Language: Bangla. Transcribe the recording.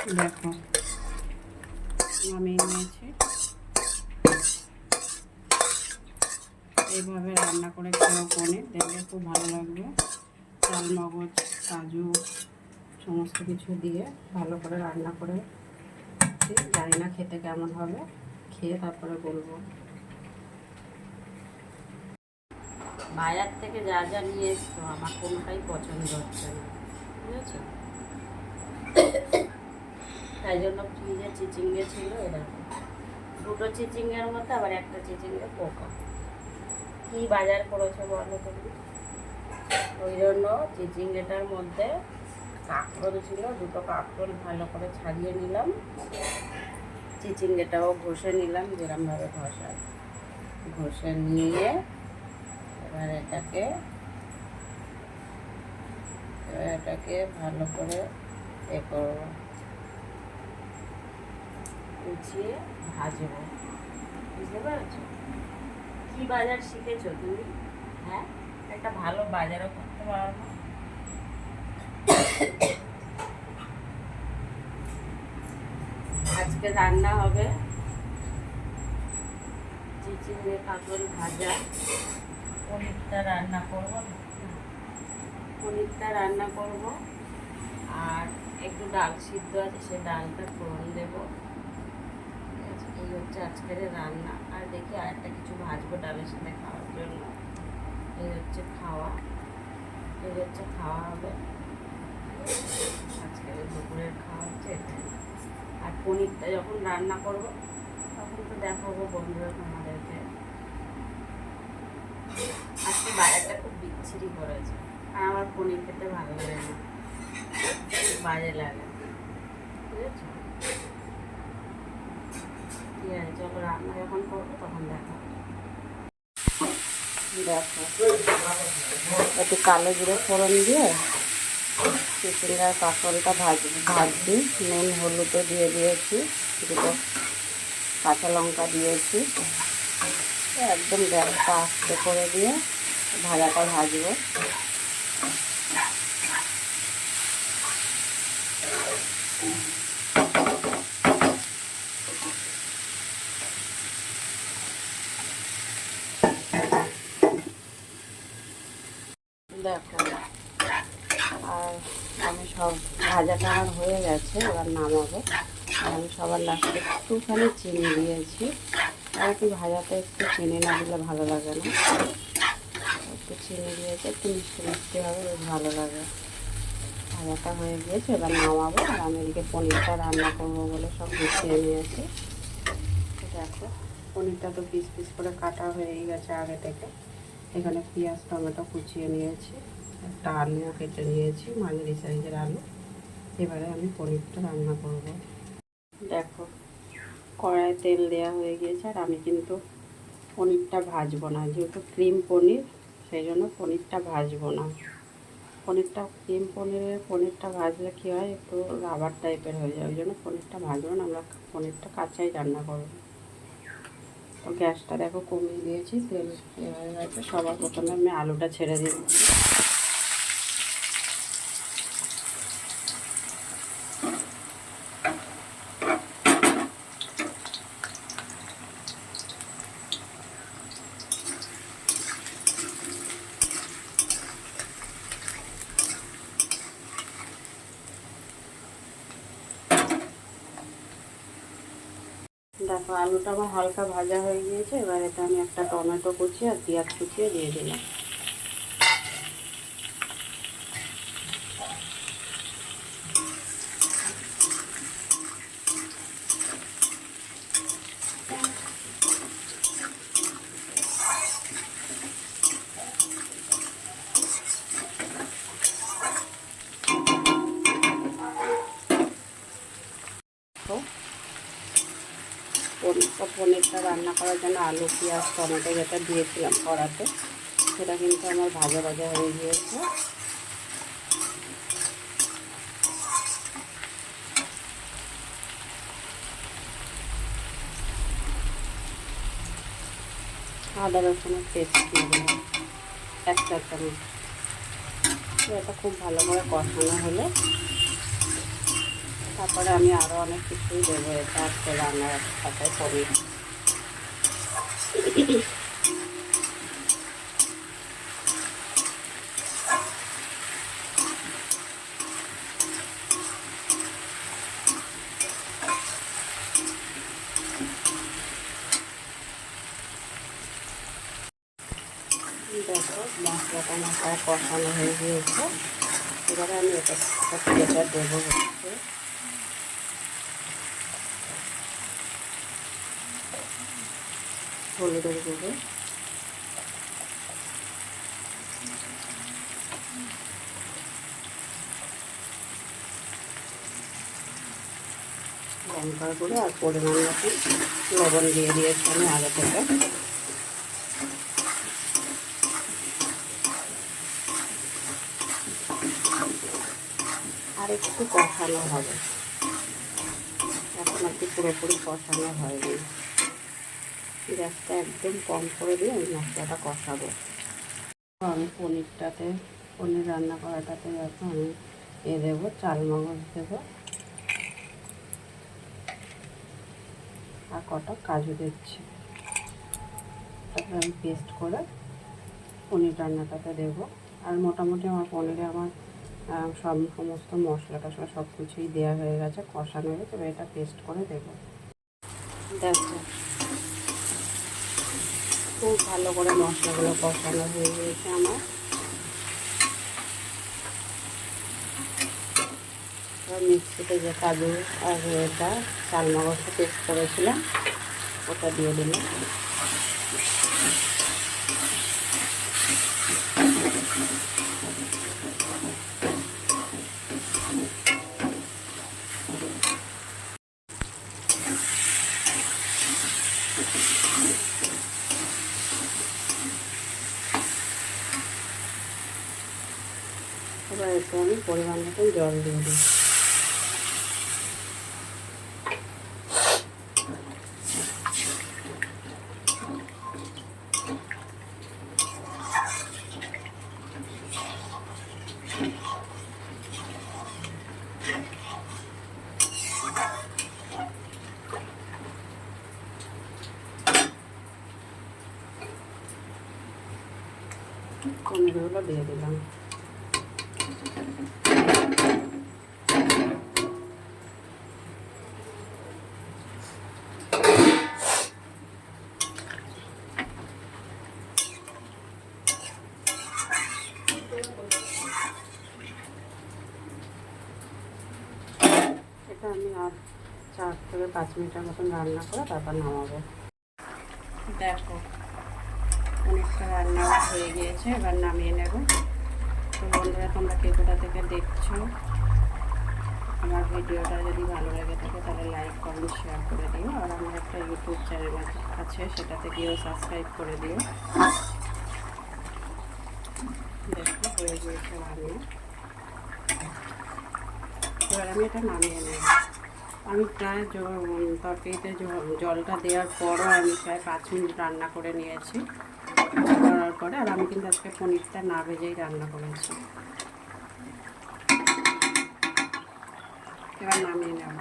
দেখো নামিয়ে নিয়েছি। এইভাবে রান্না করে খেয়েও পনির দেখলে খুব ভালো লাগবে। চাল, মগজ, কাজু সমস্ত কিছু দিয়ে ভালো করে রান্না করে, জানি না খেতে কেমন হবে, খেয়ে তারপরে বলবো। বাজার থেকে যা যা নিয়ে এসছো আমার কোনোটাই পছন্দ হচ্ছে না, বুঝেছো? তাই জন্য ফ্রিজে চিচিঙ্গে ছিল, এরকম দুটো চিচিঙ্গের মধ্যে আবার একটা চিচিঙ্গে পোকা। কি বাজার করেছো বলো তুমি? ওই জন্য চিচিঙ্গেটার মধ্যে কাঁকরোল ছিল, দুটো কাঁকরোল ভালো করে ছাড়িয়ে নিলাম, চিচিঙ্গেটাও ঘষে নিলাম যেরমভাবে ঘষায়, ঘষে নিয়ে এবার এটাকে ভালো করে এ করবো, কুচিয়ে ভাজবো। বুঝতে পারছো কি বাজার শিখেছো তুমি? হ্যাঁ, একটা ভালো বাজারও করতে পারো না। আজকে রান্না হবে চিচিঙ্গে কাঁকরোল ভাজা, পনিরটা রান্না করবো, আর একটু ডাল সিদ্ধ আছে, সেই ডালটা ফোড়ন দেবো। এই হচ্ছে আজকের রান্না। আর দেখি আর একটা কিছু ভাজবো ডালের সাথে খাওয়ার জন্য। এই হচ্ছে খাওয়া হবে আজকের দুপুরের খাওয়া হচ্ছে এটাই। আর পনিরটা যখন রান্না করবো তখন তো দেখাবো বন্ধুরা তোমাদেরকে। আজকে বাজারটা খুব বিচ্ছিরি করেছে, আর আমার পনির খেতে ভালো লাগে না, বাজে লাগে, বুঝেছো? ঠিক আছে, চলো রান্না যখন করবো তখন দেখো। একটু কালো জিরে ফোড়ন দিয়ে চিচিঙ্গার কাঁকরোলটা ভাজছি। নুন হলুদও দিয়ে দিয়েছি, দুটো কাঁচা লঙ্কা দিয়েছি, একদম গ্যাসটা আস্তে করে দিয়ে ভাজাটা ভাজবো। দেখো, আর আমি সব ভাজাটা আমার হয়ে গেছে, এবার নামাবো। আর আমি সবার লাস্টে একটুখানি চিনি দিয়েছি, আর একটু ভাজাটা একটু চিনি না দিলে ভালো লাগে না, একটু চিনি দিয়েছে, একটু মিষ্টি মিষ্টি হবে, বেশ ভালো লাগে। ভাজাটা হয়ে গিয়েছে, এবার নামাবো। আর আমি এদিকে পনিরটা রান্না করবো বলে সব গুছিয়ে নিয়েছি। দেখো পনিরটা তো পিস পিস করে কাটা হয়ে গেছে আগে থেকে। এখানে পেঁয়াজ টমেটো কুচিয়ে নিয়েছি, একটা আলুও কেটে নিয়েছি, মাঝারি সাইজের আলু। এবারে আমি পনিরটা রান্না করব। দেখো কড়াইয়ে তেল দেওয়া হয়ে গিয়েছে, আর আমি কিন্তু পনিরটা ভাজবো না, যেহেতু ক্রিম পনির, সেই জন্য পনিরটা ভাজবো না। পনিরটা ভাজলে কী হয়, একটু রাবার টাইপের হয়ে যায়, ওই জন্য পনিরটা ভাজবো না, আমরা পনিরটা কাঁচাই রান্না করব। তো গ্যাসটা দেখো কমিয়ে দিয়েছি, তেল হয়ে গেছে। সবার প্রথমে আমি আলুটা ছেড়ে দিচ্ছি। দেখো আলুটা আমার হালকা ভাজা হয়ে গিয়েছে, এবার এটা আমি একটা টমেটো কুচিয়ে আর পেঁয়াজ কুচিয়ে দিয়ে দিলাম। পনিরটা রান্না করার জন্য আলু পেঁয়াজ টমেটো যেটা দিয়েছিলাম কড়াতে, সেটা কিন্তু আমার ভাজা ভাজা হয়ে গিয়েছে। আদা রসুনের পেস্ট দিয়ে দিলাম এক চা চামচ। এটা খুব ভালো করে কষানো হলে তারপরে আমি আরও অনেক কিছুই দেবো, এটা আজকে রান্নার সাথে পনির। দেখো মশলাটা মশলা কষানো হয়ে গিয়েছে, এবারে আমি এটা দেবো হচ্ছে হলুদের গুঁড়ো, লঙ্কার গুঁড়ো আর পরিমাণ মতো লবণ দিয়ে দিয়েছি আমি আগে থেকে। আর একটু কষানো হবে, এখন আর কি পুরোপুরি কষানো হয়নি। গ্যাসটা একদম কম করে দিয়ে আমি মশলাটা কষাবো। আমি পনির রান্না করাটাতে এখন আমি দেবো চাল মগজ দেবো আর কটা কাজু দিচ্ছি। তারপরে আমি পেস্ট করে পনির রান্নাটাতে দেবো। আর মোটামুটি আমার পনিরে আমার সমস্ত মশলা টশলা সব কিছুই দেওয়া হয়ে গেছে, কষানো হয়ে গেছে। এটা পেস্ট করে দেবো। দেখো খুব ভালো করে মশলাগুলো কষানো হয়ে গিয়েছে আমার। মিক্সিতে যে কাজু আর এটা চাল মগজটা পেস্ট করেছিলাম ওটা দিয়ে দিলাম। এবার একটু আমি পরিমাণ মতো জল দিয়ে দিই। পনিরগুলো দিয়ে দিলাম। এটা আমি আর 4 থেকে 5 মিনিটের মতন রান্না করে তারপর নামাবো। দেখো অনেকটা রান্না হয়ে গিয়েছে, এবার নামিয়ে নেব। তো বন্ধুরা তোমরা কে কোথা থেকে দেখছো, আমার ভিডিওটা যদি ভালো লেগে থাকে তাহলে লাইক কমেন্ট শেয়ার করে দিও। আর আমার একটা ইউটিউব চ্যানেল আছে, সেটাতে গিয়েও সাবস্ক্রাইব করে দিও। দেখো হয়ে গিয়েছে রান্না, এবার আমি এটা নামিয়ে নেব। আমি প্রায় তরকারিতে জলটা দেওয়ার পরও আমি প্রায় 5 মিনিট রান্না করে নিয়েছি করার পরে। আর আমি কিন্তু আজকে পনিরটা না ভেজেই রান্না করেছি। এবার নামিয়ে নেব।